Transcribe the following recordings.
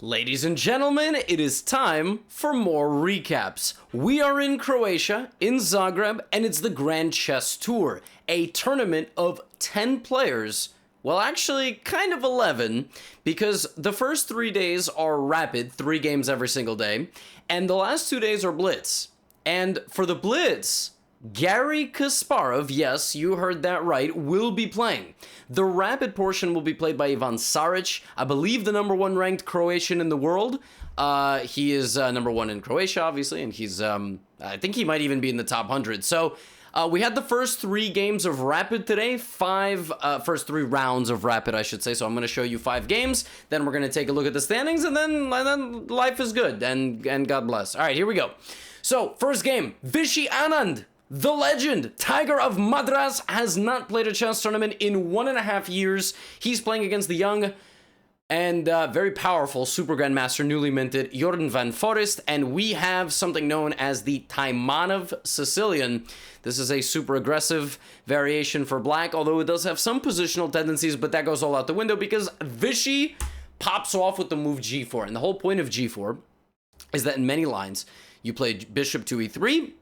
Ladies and gentlemen, it is time for more recaps. We are in Croatia, in Zagreb, and it's the Grand Chess Tour, a tournament of 10 players. Well, actually, kind of 11, because the first 3 days are rapid, 3 games every single day, and the last 2 days are Blitz. And for the Blitz, Garry Kasparov, yes, you heard that right, will be playing. The rapid portion will be played by Ivan Saric, I believe the #1 ranked Croatian in the world. He is #1 in Croatia, obviously, and he's, I think he might even be in the top 100. So, we had the first 3 games of rapid today, first 3 rounds of rapid, I should say. So I'm going to show you 5 games, then we're going to take a look at the standings, and then life is good, and God bless. All right, here we go. So, first game, Vishy Anand. The legend, Tiger of Madras, has not played a chess tournament in 1.5 years. He's playing against the young and very powerful Super Grandmaster, newly minted, Jordan van Foreest, and we have something known as the Taimanov Sicilian. This is a super aggressive variation for black, although it does have some positional tendencies, but that goes all out the window because Vishy pops off with the move g4, and the whole point of g4 is that in many lines, you play bishop to e3,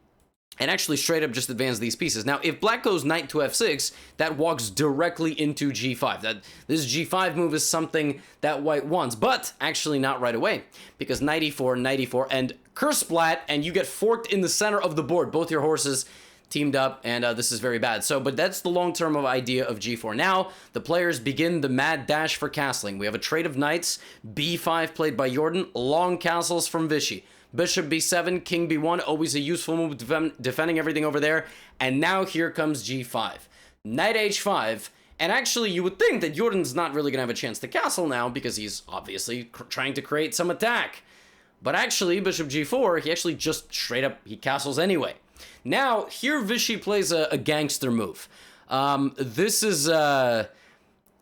and actually straight up just advance these pieces. Now, if black goes knight to f6, that walks directly into g5. This g5 move is something that white wants, but actually not right away, because knight e4, and curse-splat, and you get forked in the center of the board. Both your horses teamed up, and this is very bad. So, but that's the long-term idea of g4. Now, the players begin the mad dash for castling. We have a trade of knights, b5 played by Jordan, long castles from Vishy. Bishop b7, king b1, always a useful move, defending everything over there. And now here comes g5. Knight h5, and actually you would think that Jordan's not really going to have a chance to castle now because he's obviously trying to create some attack. But actually, bishop g4, he actually just straight up, he castles anyway. Now, here Vishy plays a gangster move.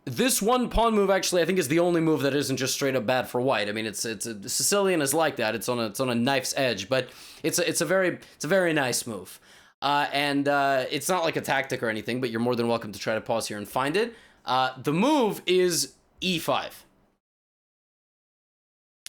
This one pawn move, actually, I think is the only move that isn't just straight up bad for white. I mean, the Sicilian is like that. It's on a knife's edge, but it's a very nice move. It's not like a tactic or anything, but you're more than welcome to try to pause here and find it. The move is e5.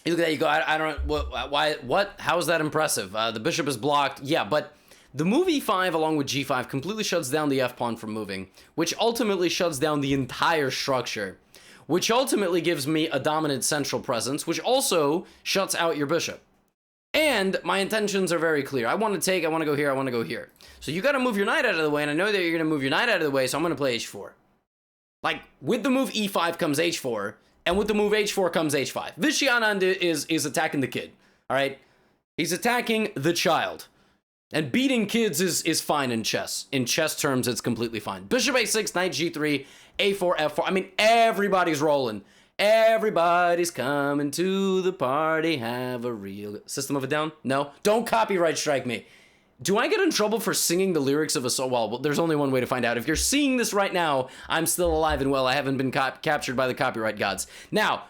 You look at that, you go, I don't know, what? How is that impressive? The bishop is blocked, yeah, but the move e5 along with g5 completely shuts down the f-pawn from moving, which ultimately shuts down the entire structure, which ultimately gives me a dominant central presence, which also shuts out your bishop. And my intentions are very clear. I want to take, I want to go here, I want to go here. So you got to move your knight out of the way, and I know that you're going to move your knight out of the way, so I'm going to play h4. Like, with the move e5 comes h4, and with the move h4 comes h5. Vishy Anand is attacking the kid, all right? He's attacking the child. And beating kids is fine in chess. In chess terms, it's completely fine. Bishop a6, knight g3, a4, f4. I mean, everybody's rolling. Everybody's coming to the party. Have a real... System of a Down? No? Don't copyright strike me. Do I get in trouble for singing the lyrics of a song? Well, there's only one way to find out. If you're seeing this right now, I'm still alive and well. I haven't been captured by the copyright gods. Now,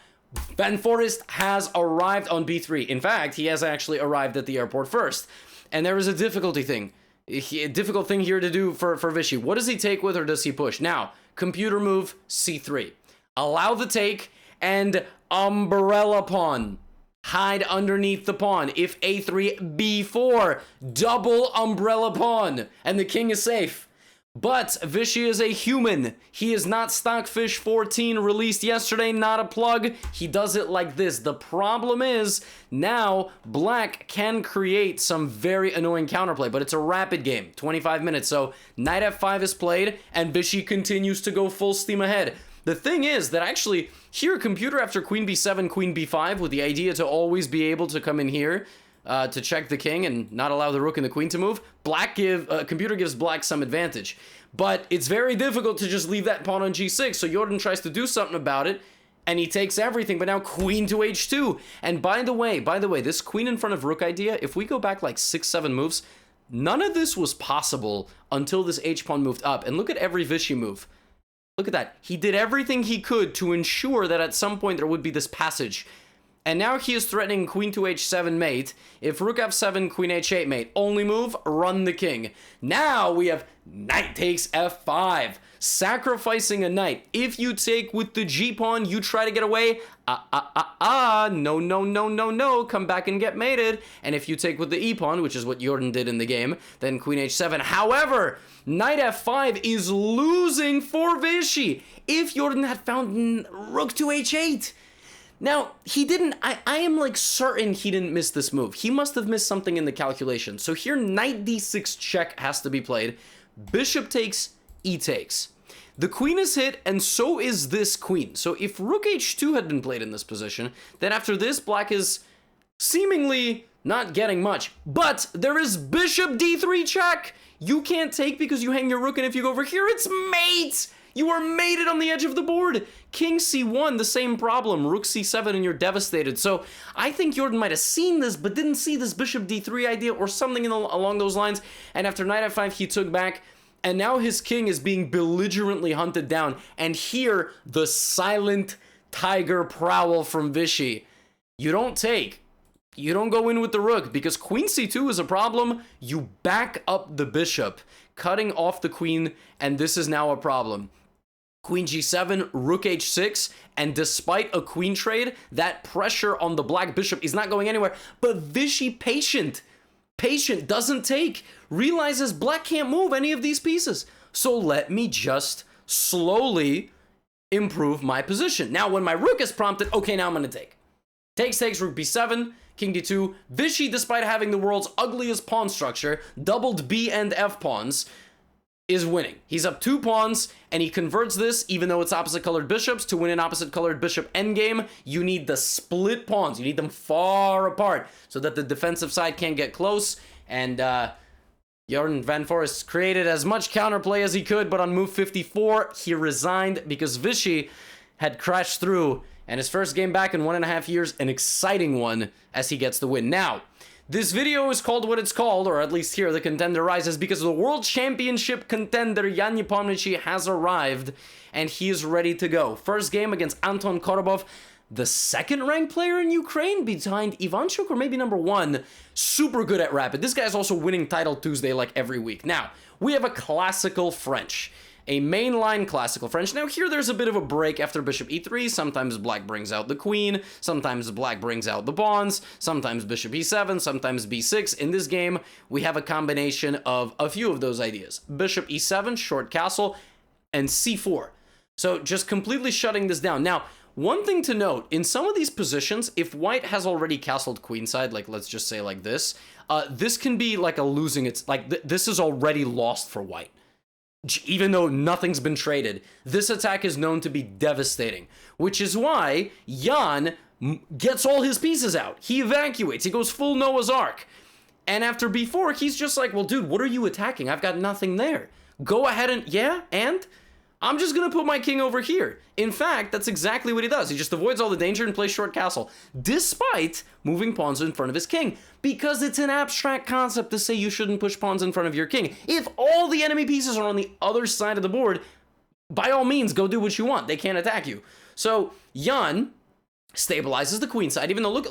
Van Foreest has arrived on b3. In fact, he has actually arrived at the airport first. And there is a difficult thing here to do for Vishy. What does he take with or does he push? Now, computer move c3. Allow the take and umbrella pawn. Hide underneath the pawn. If a3, b4. Double umbrella pawn. And the king is safe. But Vishy is a human. He is not Stockfish 14 released yesterday, not a plug. He does it like this. The problem is now black can create some very annoying counterplay, but it's a rapid game, 25 minutes. So knight f5 is played and Vishy continues to go full steam ahead. The thing is that actually here computer after queen b7, queen b5 with the idea to always be able to come in here to check the king and not allow the rook and the queen to move. Computer gives black some advantage, but it's very difficult to just leave that pawn on g6. So Jordan tries to do something about it, and he takes everything. But now queen to h2. And by the way, this queen in front of rook idea, if we go back like 6-7 moves, none of this was possible until this h pawn moved up. And look at every Vishy move. Look at that. He did everything he could to ensure that at some point there would be this passage. And now he is threatening queen to h7 mate. If rook f7, queen h8 mate. Only move, run the king. Now we have knight takes f5. Sacrificing a knight. If you take with the g-pawn, you try to get away. No, no, no, no, no. Come back and get mated. And if you take with the e-pawn, which is what Jordan did in the game, then queen h7. However, knight f5 is losing for Vishy. If Jordan had found rook to h8. Now, he didn't, I am like certain he didn't miss this move. He must have missed something in the calculation. So here, knight d6 check has to be played. Bishop takes, e takes. The queen is hit, and so is this queen. So if rook h2 had been played in this position, then after this, black is seemingly not getting much. But there is bishop d3 check. You can't take because you hang your rook, and if you go over here, it's mate. You are mated on the edge of the board. King c1, the same problem. Rook c7 and you're devastated. So I think Jordan might have seen this, but didn't see this bishop d3 idea or something along those lines. And after knight f5, he took back. And now his king is being belligerently hunted down. And here, the silent tiger prowl from Vishy. You don't take. You don't go in with the rook because queen c2 is a problem. You back up the bishop, cutting off the queen, and this is now a problem. Queen g7, rook h6, and despite a queen trade, that pressure on the black bishop is not going anywhere. But Vishy, patient, doesn't take, realizes black can't move any of these pieces. So let me just slowly improve my position. Now, when my rook is prompted, okay, now I'm going to take. Takes, rook b7, king d2. Vishy, despite having the world's ugliest pawn structure, doubled b and f pawns, is winning. He's up 2 pawns, and he converts this, even though it's opposite colored bishops. To win an opposite colored bishop endgame, you need the split pawns. You need them far apart so that the defensive side can't get close. And Jordan van Foreest created as much counterplay as he could, but on move 54, he resigned because Vishy had crashed through. And his first game back in 1.5 years, an exciting one as he gets the win. Now, this video is called what it's called, or at least here the contender rises, because the world championship contender Jan Nepomniachtchi has arrived, and he is ready to go. First game against Anton Korobov, the second-ranked player in Ukraine, behind Ivanchuk, or maybe number 1. Super good at rapid. This guy's also winning Title Tuesday like every week. Now, we have a classical French. A mainline classical French. Now here there's a bit of a break after bishop e3. Sometimes black brings out the queen. Sometimes black brings out the pawns. Sometimes bishop e7. Sometimes b6. In this game, we have a combination of a few of those ideas. Bishop e7, short castle, and c4. So just completely shutting this down. Now, one thing to note, in some of these positions, if white has already castled queenside, like let's just say like this, this can be like a losing, it's like this is already lost for white. Even though nothing's been traded, this attack is known to be devastating, which is why Jan gets all his pieces out. He evacuates. He goes full Noah's Ark. And after b4, he's just like, well, dude, what are you attacking? I've got nothing there. Go ahead and I'm just going to put my king over here. In fact, that's exactly what he does. He just avoids all the danger and plays short castle, despite moving pawns in front of his king, because it's an abstract concept to say you shouldn't push pawns in front of your king. If all the enemy pieces are on the other side of the board, by all means, go do what you want. They can't attack you. So Jan stabilizes the queen side, even though look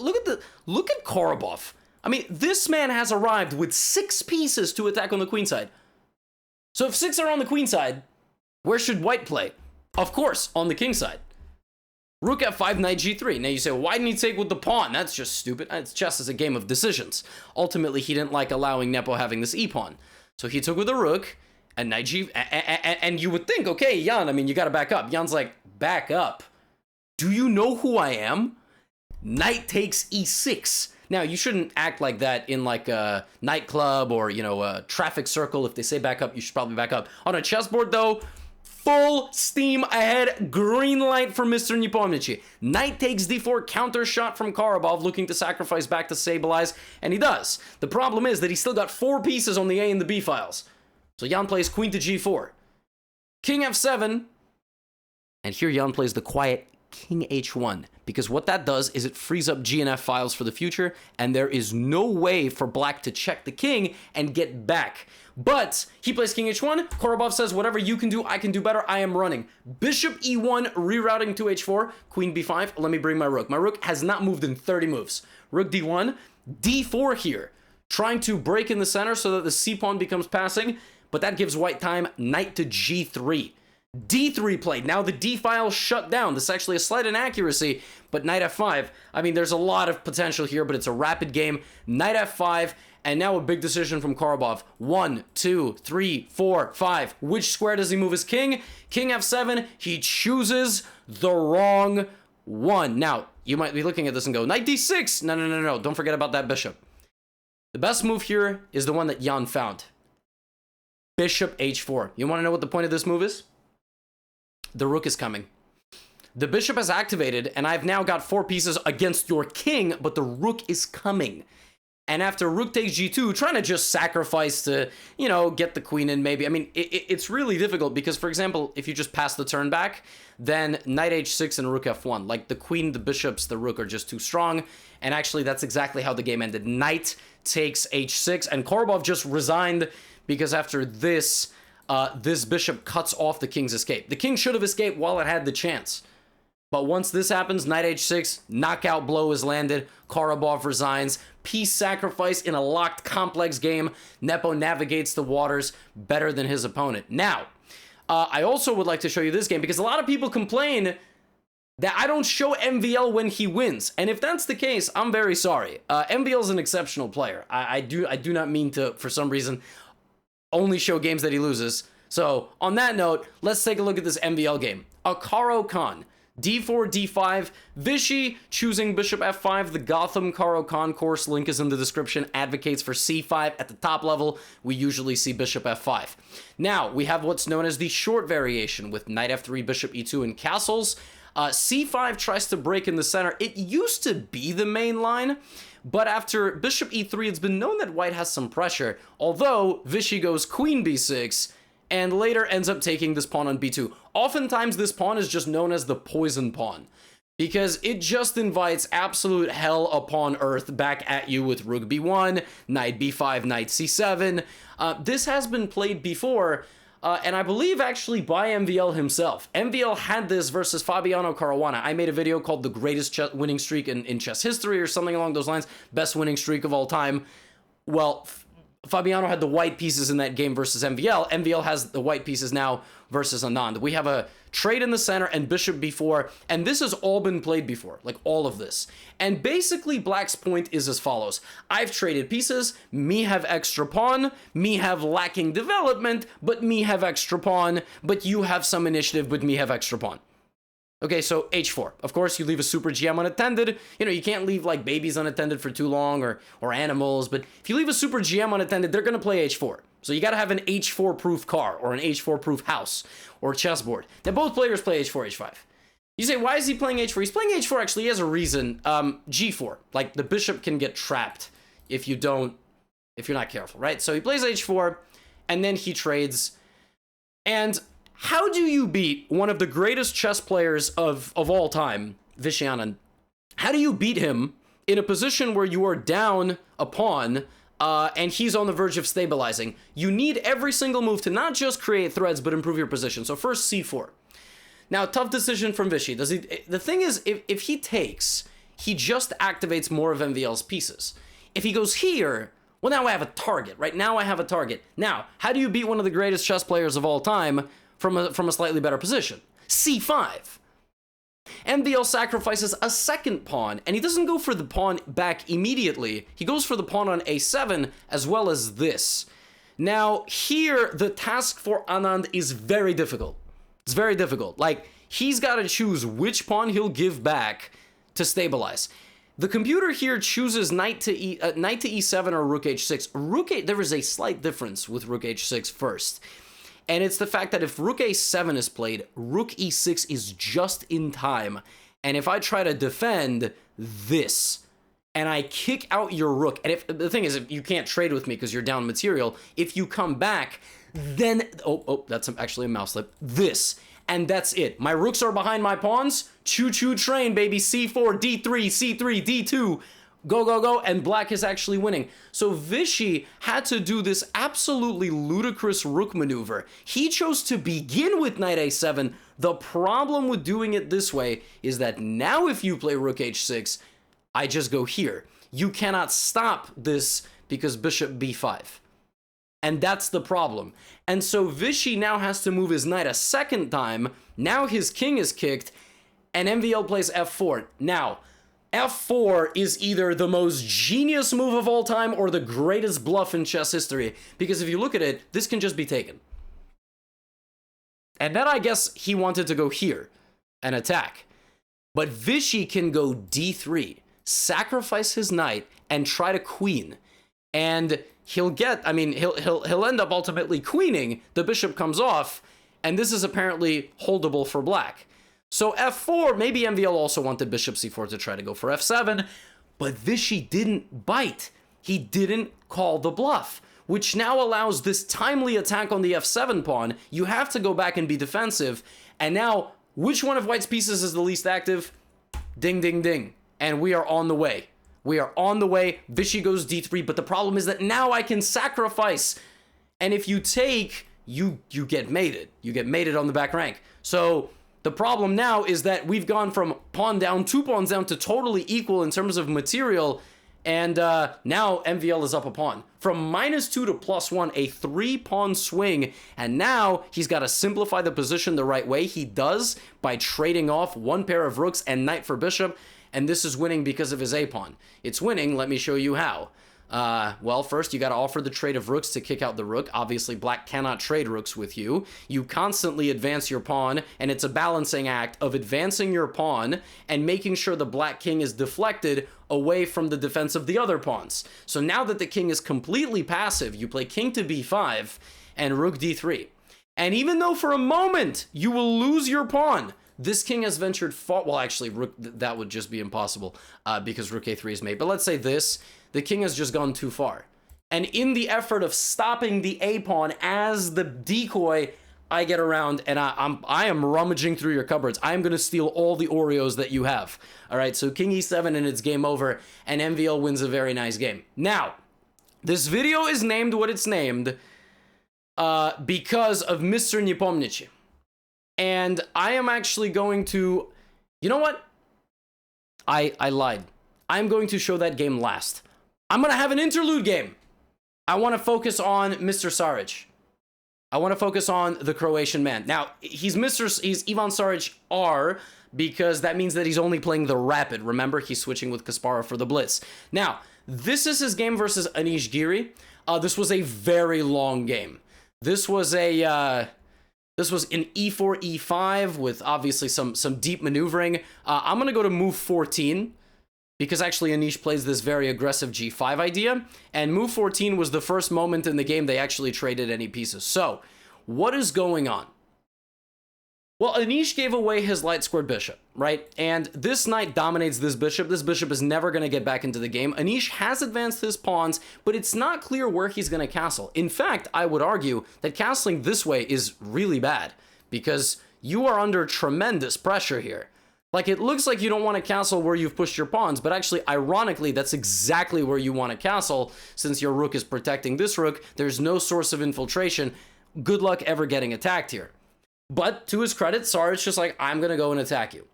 at Korobov. I mean, this man has arrived with 6 pieces to attack on the queen side. So if 6 are on the queen side, where should white play? Of course, on the king side. Rook f5, knight g3. Now you say, well, why didn't he take with the pawn? That's just stupid. It's chess is a game of decisions. Ultimately, he didn't like allowing Nepo having this e-pawn. So he took with the rook, and knight g... And you would think, okay, Jan, I mean, you gotta back up. Jan's like, back up? Do you know who I am? Knight takes e6. Now, you shouldn't act like that in like a nightclub or, you know, a traffic circle. If they say back up, you should probably back up. On a chessboard, though, full steam ahead, green light for Mr. Nepomniachtchi. Knight takes d4, counter shot from Korobov, looking to sacrifice back to stabilize, and he does. The problem is that he's still got 4 pieces on the A and the B files. So Jan plays queen to g4. King f7, and here Jan plays the quiet king h1, because what that does is it frees up GNF files for the future, and there is no way for black to check the king and get back. But he plays king h1. Korobov says, whatever you can do, I can do better. I am running. Bishop e1, rerouting to h4. Queen b5. Let me bring my rook. My rook has not moved in 30 moves. Rook d1. d4 here. Trying to break in the center so that the c-pawn becomes passing. But that gives white time. Knight to g3. d3 played. Now the d file shut down. This is actually a slight inaccuracy. But knight f5. I mean, there's a lot of potential here, but it's a rapid game. Knight f5. And now a big decision from Korobov. 1, 2, 3, 4, 5. Which square does he move his king? King f7. He chooses the wrong one. Now, you might be looking at this and go, knight d6. No, no, no, no. Don't forget about that bishop. The best move here is the one that Jan found. Bishop h4. You want to know what the point of this move is? The rook is coming. The bishop has activated, and I've now got 4 pieces against your king, but the rook is coming. And after rook takes g2, trying to just sacrifice to, you know, get the queen in maybe. I mean, it's really difficult because, for example, if you just pass the turn back, then knight h6 and rook f1. Like, the queen, the bishops, the rook are just too strong. And actually, that's exactly how the game ended. Knight takes h6, and Korobov just resigned because after this, this bishop cuts off the king's escape. The king should have escaped while it had the chance. But once this happens, knight h6, knockout blow is landed, Korobov resigns, piece sacrifice in a locked complex game. Nepo navigates the waters better than his opponent. Now, I also would like to show you this game because a lot of people complain that I don't show MVL when he wins. And if that's the case, I'm very sorry. MVL is an exceptional player. I do not mean to, for some reason, only show games that he loses. So on that note, let's take a look at this MVL game. A Caro Khan. d4, d5, Vishy choosing bishop f5. The Gotham Caro Khan course, link is in the description, advocates for c5 at the top level. We usually see bishop f5. Now, we have what's known as the short variation with knight f3, bishop e2, and castles. c5 tries to break in the center. It used to be the main line, but after bishop e3, it's been known that white has some pressure, although Vishy goes queen b6, and later ends up taking this pawn on b2. Oftentimes, this pawn is just known as the poison pawn, because it just invites absolute hell upon earth back at you with rook b1, knight b5, knight c7. This has been played before, and I believe actually by MVL himself. MVL had this versus Fabiano Caruana. I made a video called The Greatest Winning Streak in Chess History or something along those lines. Best winning streak of all time. Well, Fabiano had the white pieces in that game versus MVL. MVL has the white pieces now versus Anand. We have a trade in the center and bishop b4, and this has all been played before, like all of this. And basically, black's point is as follows. I've traded pieces, me have extra pawn, me have lacking development, but me have extra pawn, but you have some initiative, but me have extra pawn. Okay, so h4. Of course, you leave a super GM unattended. You know, you can't leave like babies unattended for too long or animals, but if you leave a super GM unattended, they're going to play h4. So you got to have an h4 proof car or an h4 proof house or chessboard. Now, both players play h4, h5. You say, why is he playing h4? He's playing h4 actually, he has a reason. g4. Like, the bishop can get trapped if you're not careful, right? So he plays h4 and then he trades. And how do you beat one of the greatest chess players of all time, Viswanathan? How do you beat him in a position where you are down a pawn and he's on the verge of stabilizing? You need every single move to not just create threads, but improve your position. So first, c4. Now, tough decision from Vishy. The thing is, if he takes, he just activates more of MVL's pieces. If he goes here, well, now I have a target, right? Now I have a target. Now, how do you beat one of the greatest chess players of all time from a slightly better position? c5. MVL sacrifices a second pawn, and he doesn't go for the pawn back immediately. He goes for the pawn on a7, as well as this. Now, here, the task for Anand is very difficult. It's very difficult. Like, he's got to choose which pawn he'll give back to stabilize. The computer here chooses knight to e7 or rook h6. There is a slight difference with rook h6 first. And it's the fact that if rook a7 is played, rook e6 is just in time. And if I try to defend this, and I kick out your rook, and if the thing is, if you can't trade with me because you're down material, if you come back, then, oh, that's actually a mouse slip, this. and that's it. My rooks are behind my pawns. Choo-choo train, baby. C4, D3, C3, D2. Go, go, go, and black is actually winning. So Vishy had to do this absolutely ludicrous rook maneuver. He chose to begin with knight a7. The problem with doing it this way is that now if you play rook h6, I just go here. You cannot stop this because bishop b5. And that's the problem. And so Vishy now has to move his knight a second time. Now his king is kicked, and MVL plays f4. Now, f4 is either the most genius move of all time or the greatest bluff in chess history, because if you look at it, this can just be taken. And then I guess he wanted to go here and attack. But Vishy can go d3, sacrifice his knight, and try to queen. And he'll get, I mean, he'll end up ultimately queening, the bishop comes off, and this is apparently holdable for black. So f4, maybe MVL also wanted bishop c4 to try to go for f7, but Vishy didn't bite. He didn't call the bluff, which now allows this timely attack on the f7 pawn. You have to go back and be defensive, and now, which one of white's pieces is the least active? Ding, ding, ding. And we are on the way. We are on the way. Vishy goes d3, but the problem is that now I can sacrifice. And if you take, you get mated. You get mated on the back rank. So the problem now is that we've gone from pawn down, 2 pawns down to totally equal in terms of material. And now MVL is up a pawn. From -2 to +1, a 3-pawn swing. And now he's got to simplify the position the right way. He does by trading off 1 pair of rooks and knight for bishop. And this is winning because of his a-pawn. It's winning, let me show you how. Well, first you got to offer the trade of rooks to kick out the rook. Obviously, black cannot trade rooks with you. You constantly advance your pawn, and it's a balancing act of advancing your pawn and making sure the black king is deflected away from the defense of the other pawns. So now that the king is completely passive, you play king to b5 and rook d3. And even though for a moment you will lose your pawn, this king has ventured far. Well, actually, rook, that would just be impossible because rook a3 is made. But let's say this. The king has just gone too far. And in the effort of stopping the a-pawn as the decoy, I get around and I am rummaging through your cupboards. I am going to steal all the Oreos that you have. All right, so king e7 and it's game over, and MVL wins a very nice game. Now, this video is named what it's named because of Mr. Nepomniachtchi. And I am actually going to, you know what? I lied. I'm going to show that game last. I'm going to have an interlude game. I want to focus on Mr. Saric. I want to focus on the Croatian man. Now, he's Ivan Saric R because that means that he's only playing the rapid. Remember, he's switching with Kasparov for the Blitz. Now, this is his game versus Anish Giri. This was a very long game. This was an e4, e5 with obviously some deep maneuvering. I'm going to go to move 14 because actually Anish plays this very aggressive g5 idea, and move 14 was the first moment in the game they actually traded any pieces. So, what is going on? Well, Anish gave away his light squared bishop, right? And this knight dominates this bishop. This bishop is never going to get back into the game. Anish has advanced his pawns, but it's not clear where he's going to castle. In fact, I would argue that castling this way is really bad because you are under tremendous pressure here. Like, it looks like you don't want to castle where you've pushed your pawns, but actually, ironically, that's exactly where you want to castle since your rook is protecting this rook. There's no source of infiltration. Good luck ever getting attacked here. But to his credit, Saric's just like, I'm going to go and attack you.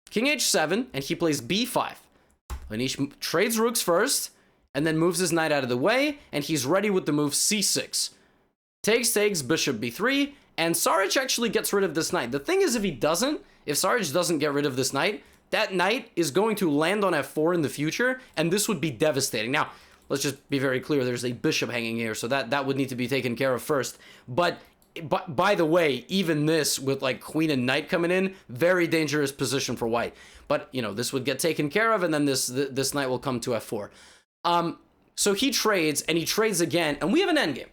King h7, and he plays b5. Anish trades rooks first, and then moves his knight out of the way, and he's ready with the move c6. Takes, bishop b3, and Saric actually gets rid of this knight. The thing is, if Saric doesn't get rid of this knight, that knight is going to land on f4 in the future, and this would be devastating. Now, let's just be very clear, there's a bishop hanging here, so that would need to be taken care of first. But by the way, even this, with like queen and knight coming in, very dangerous position for white. But, you know, this would get taken care of, and then this knight will come to f4. So he trades, and he trades again, and we have an endgame.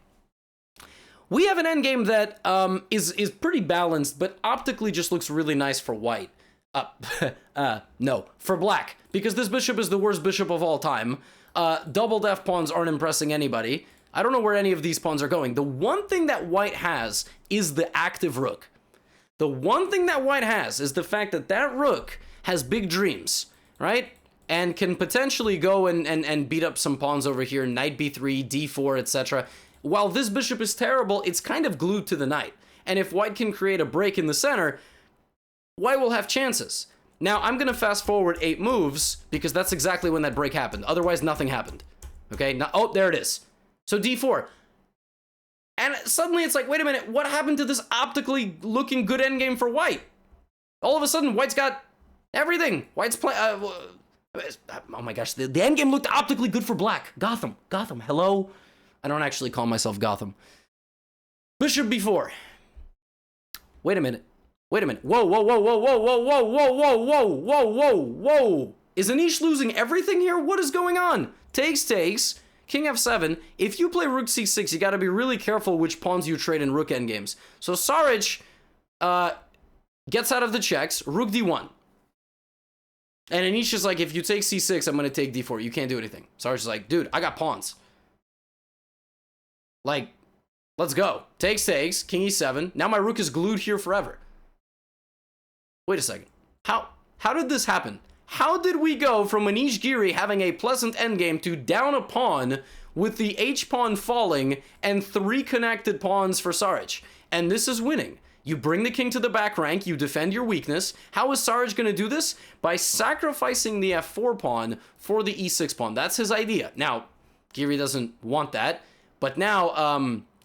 We have an endgame that is pretty balanced, but optically just looks really nice for white. No, for black, because this bishop is the worst bishop of all time. Doubled F pawns aren't impressing anybody. I don't know where any of these pawns are going. The one thing that white has is the active rook. The one thing that white has is the fact that that rook has big dreams, right? And can potentially go and beat up some pawns over here, knight b3, d4, etc. While this bishop is terrible, it's kind of glued to the knight. And if white can create a break in the center, white will have chances. Now, I'm going to fast forward 8 moves, because that's exactly when that break happened. Otherwise, nothing happened. Okay? Now, oh, there it is. So d4. And suddenly it's like, wait a minute, what happened to this optically looking good endgame for white? All of a sudden, white's got everything. White's playing... oh my gosh, the endgame looked optically good for black. Gotham, hello? I don't actually call myself Gotham. Bishop b4. Wait a minute. Whoa. Is Anish losing everything here? What is going on? Takes. King f7. If you play rook c6, you gotta be really careful which pawns you trade in rook endgames. So Saric gets out of the checks, rook d1. And Anish is like, if you take c6, I'm gonna take d4. You can't do anything. Saric's is like, dude, I got pawns. Like, let's go. Takes, king e7. Now my rook is glued here forever. Wait a second. How did this happen? How did we go from Anish Giri having a pleasant endgame to down a pawn with the h-pawn falling and 3 connected pawns for Saric? And this is winning. You bring the king to the back rank, you defend your weakness. How is Saric going to do this? By sacrificing the f4 pawn for the e6 pawn. That's his idea. Now, Giri doesn't want that, but now,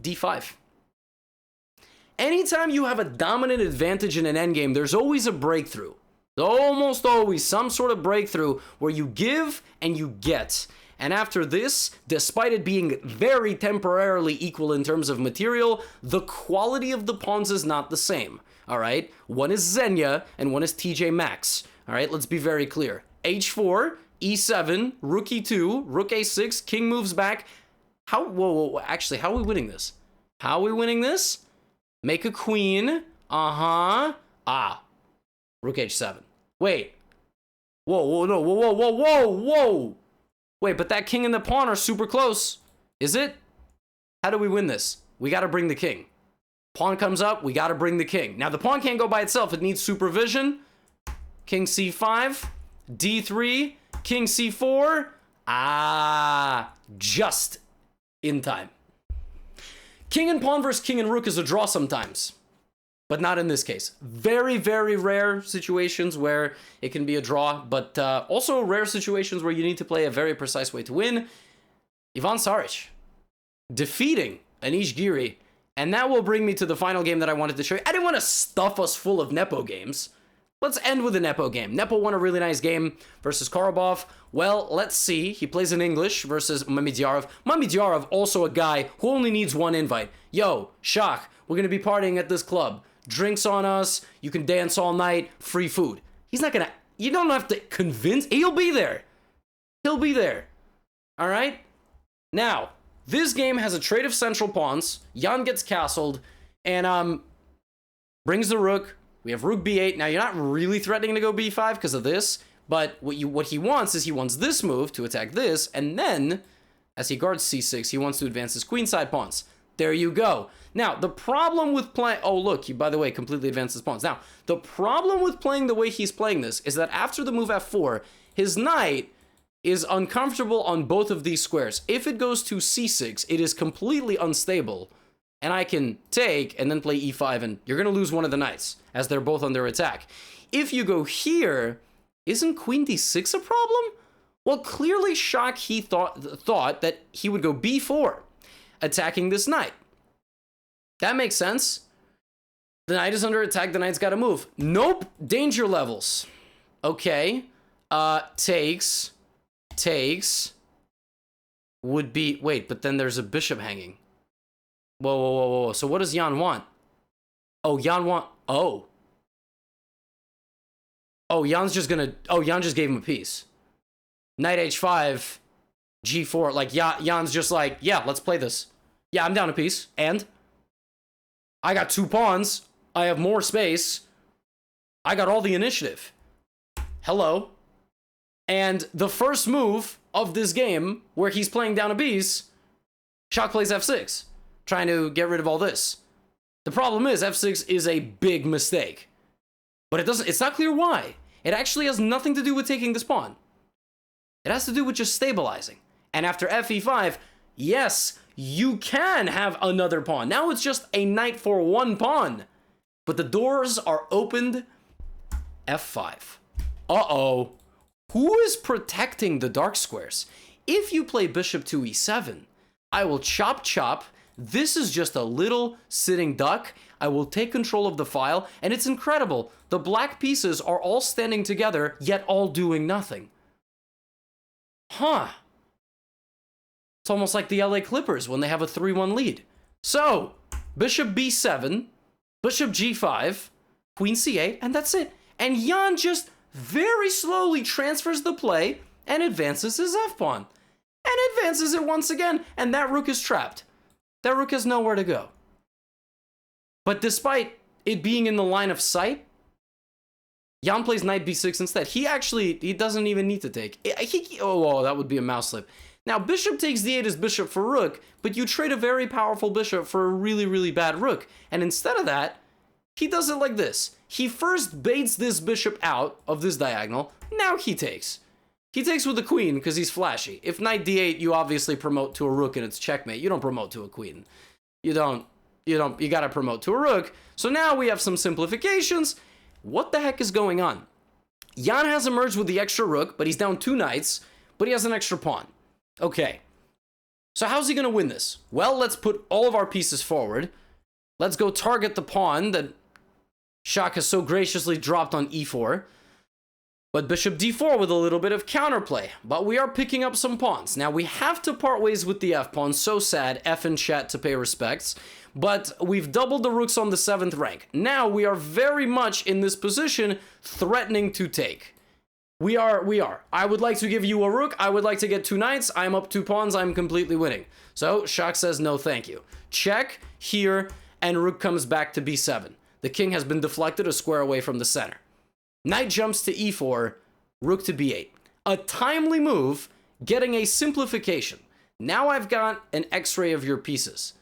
d5. Anytime you have a dominant advantage in an endgame, there's always a breakthrough. Almost always some sort of breakthrough where you give and you get. And after this, despite it being very temporarily equal in terms of material, the quality of the pawns is not the same. All right? One is Xenia and one is TJ Maxx. All right? Let's be very clear. h4, e7, rook e2, rook a6, king moves back. Whoa, actually, how are we winning this? How are we winning this? Make a queen. Rook h7. Wait. Whoa. Wait, but that king and the pawn are super close. Is it? How do we win this? We got to bring the king. Pawn comes up, we got to bring the king. Now, the pawn can't go by itself. It needs supervision. King c5, d3, king c4. Just in time. King and pawn versus king and rook is a draw sometimes. But not in this case. Very, very rare situations where it can be a draw, but also rare situations where you need to play a very precise way to win. Ivan Saric defeating Anish Giri, and that will bring me to the final game that I wanted to show you. I didn't want to stuff us full of Nepo games. Let's end with a Nepo game. Nepo won a really nice game versus Kasparov. Well, let's see. He plays in English versus Mamedjarov. Mamedjarov, also a guy who only needs one invite. Yo, Shach, we're going to be partying at this club. Drinks on us, you can dance all night, free food. He's not gonna, you don't have to convince, he'll be there. He'll be there. All right? Now, this game has a trade of central pawns. Jan gets castled, and brings the rook. We have rook b8. Now, you're not really threatening to go b5 because of this, but what he wants is he wants this move to attack this, and then, as he guards c6, he wants to advance his queenside pawns. There you go. Now, the problem with playing... Oh, look, he, by the way, completely advanced his pawns. Now, the problem with playing the way he's playing this is that after the move f4, his knight is uncomfortable on both of these squares. If it goes to c6, it is completely unstable, and I can take and then play e5, and you're going to lose one of the knights, as they're both under attack. If you go here, isn't queen d6 a problem? Well, clearly, Shach, he thought that he would go b4, attacking this knight. That makes sense. The knight is under attack. The knight's got to move. Nope. Danger levels. Okay. Takes. Would be... Wait, but then there's a bishop hanging. Whoa. So what does Jan want? Oh, Jan want... Oh, Jan's just gonna... Oh, Jan just gave him a piece. Knight h5. G4. Like, Jan's just like, yeah, let's play this. Yeah, I'm down a piece. And... I got 2 pawns. I have more space. I got all the initiative. Hello. And the first move of this game, where he's playing down a piece, Shach plays f6, trying to get rid of all this. The problem is f6 is a big mistake. But it's not clear why. It actually has nothing to do with taking this pawn. It has to do with just stabilizing. And after fe5, yes, you can have another pawn. Now it's just a knight for one pawn. But the doors are opened. f5. Uh-oh. Who is protecting the dark squares? If you play bishop to e7, I will chop chop. This is just a little sitting duck. I will take control of the file, and it's incredible. The black pieces are all standing together, yet all doing nothing. Huh. It's almost like the LA Clippers when they have a 3-1 lead. So, bishop b7, bishop g5, queen c8, and that's it. And Jan just very slowly transfers the play and advances his f-pawn. And advances it once again, and that rook is trapped. That rook has nowhere to go. But despite it being in the line of sight, Jan plays knight b6 instead. He doesn't even need to take. Oh, that would be a mouse slip. Now, bishop takes d8 is bishop for rook, but you trade a very powerful bishop for a really, really bad rook. And instead of that, he does it like this. He first baits this bishop out of this diagonal. Now he takes. He takes with the queen because he's flashy. If knight d8, you obviously promote to a rook and it's checkmate. You don't promote to a queen. You gotta promote to a rook. So now we have some simplifications. What the heck is going on? Jan has emerged with the extra rook, but he's down 2 knights, but he has an extra pawn. Okay. So how's he gonna win this? Well, let's put all of our pieces forward. Let's go target the pawn that Shak has so graciously dropped on e4. But bishop d4 with a little bit of counterplay. But we are picking up some pawns. Now, we have to part ways with the f-pawn. So sad. F in chat to pay respects. But we've doubled the rooks on the 7th rank. Now, we are very much in this position, threatening to take. We are. I would like to give you a rook. I would like to get 2 knights. I'm up 2 pawns. I'm completely winning. So, Shak says no thank you. Check here, and rook comes back to b7. The king has been deflected a square away from the center. Knight jumps to e4, rook to b8. A timely move, getting a simplification. Now I've got an x-ray of your pieces.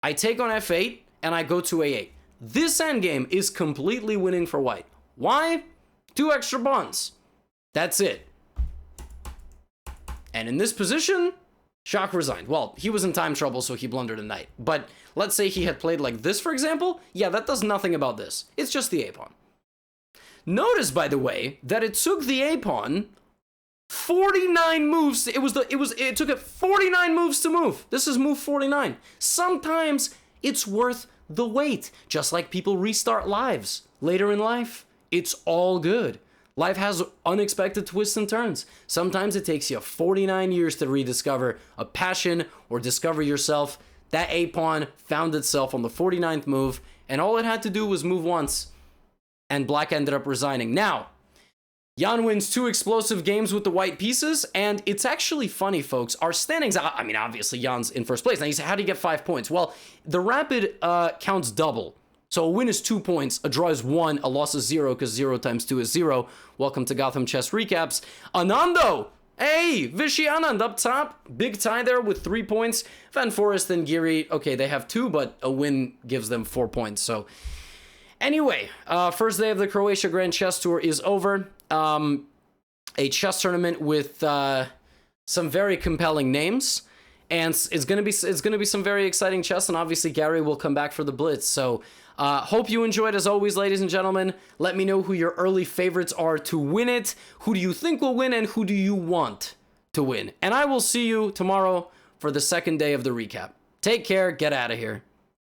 I take on f8, and I go to a8. This endgame is completely winning for white. Why? 2 extra pawns. That's it. And in this position, Shak resigned. Well, he was in time trouble, so he blundered a knight. But let's say he had played like this, for example. Yeah, that does nothing about this. It's just the a-pawn. Notice, by the way, that it took the a-pawn 49 moves. It took it 49 moves to move. This is move 49. Sometimes it's worth the wait. Just like people restart lives later in life. It's all good. Life has unexpected twists and turns. Sometimes it takes you 49 years to rediscover a passion or discover yourself. That a-pawn found itself on the 49th move, and all it had to do was move once. And black ended up resigning. Now, Jan wins 2 explosive games with the white pieces, and it's actually funny, folks. Our standings, I mean, obviously, Jan's in first place. Now, you say, how do you get 5 points? Well, the rapid counts double. So a win is 2 points, a draw is 1, a loss is 0, because 0 times 2 is 0. Welcome to GothamChess Recaps. Anando! Hey, Vishy Anand up top. Big tie there with 3 points. Van Foreest and Giri, okay, they have 2, but a win gives them 4 points, so... Anyway, first day of the Croatia Grand Chess Tour is over. A chess tournament with some very compelling names, and it's gonna be some very exciting chess. And obviously, Garry will come back for the Blitz. So, hope you enjoyed as always, ladies and gentlemen. Let me know who your early favorites are to win it. Who do you think will win, and who do you want to win? And I will see you tomorrow for the second day of the recap. Take care. Get out of here.